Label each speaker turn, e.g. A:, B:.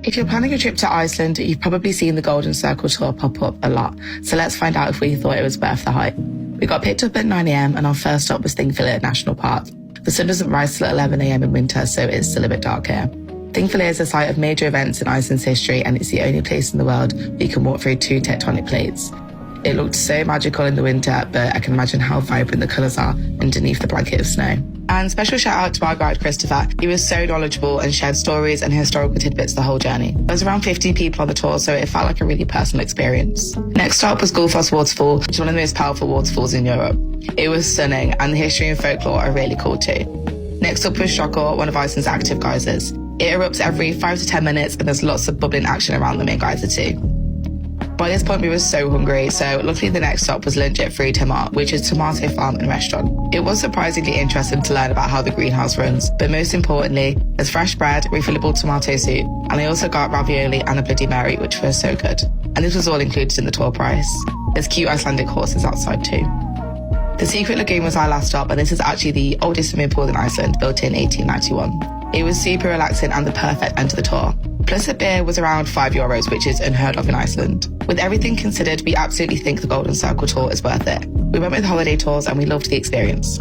A: If you're planning a trip to Iceland, you've probably seen the Golden Circle tour pop up a lot. So let's find out if we thought it was worth the hype. We got picked up at 9 a.m. and our first stop was Thingvellir National Park. The sun doesn't rise till 11 a.m. in winter, so it's still a bit dark here. Thingvellir is a site of major events in Iceland's history, and it's the only place in the world where you can walk through two tectonic plates. It looked so magical in the winter, but I can imagine how vibrant the colours are underneath the blanket of snow. And special shout out to our guide Christopher. He was so knowledgeable and shared stories and historical tidbits the whole journey. There was around 15 people on the tour, so it felt like a really personal experience. Next stop was Gullfoss Waterfall, which is one of the most powerful waterfalls in Europe. It was stunning, and the history and folklore are really cool too. Next up was Strokor, one of Iceland's active geysers. It erupts every 5 to 10 minutes, and there's lots of bubbling action around the main geyser too. By this point, we were so hungry, so luckily the next stop was Lagoon and Fridheimer, which is a tomato farm and restaurant. It was surprisingly interesting to learn about how the greenhouse runs, but most importantly, there's fresh bread, refillable tomato soup, and I also got ravioli and a Bloody Mary, which were so good. And this was all included in the tour price. There's cute Icelandic horses outside too. The Secret Lagoon was our last stop, and this is actually the oldest swimming pool in Iceland, built in 1891. It was super relaxing and the perfect end to the tour. Plus a beer was around €5, which is unheard of in Iceland. With everything considered, we absolutely think the Golden Circle tour is worth it. We went with Holiday Tours and we loved the experience.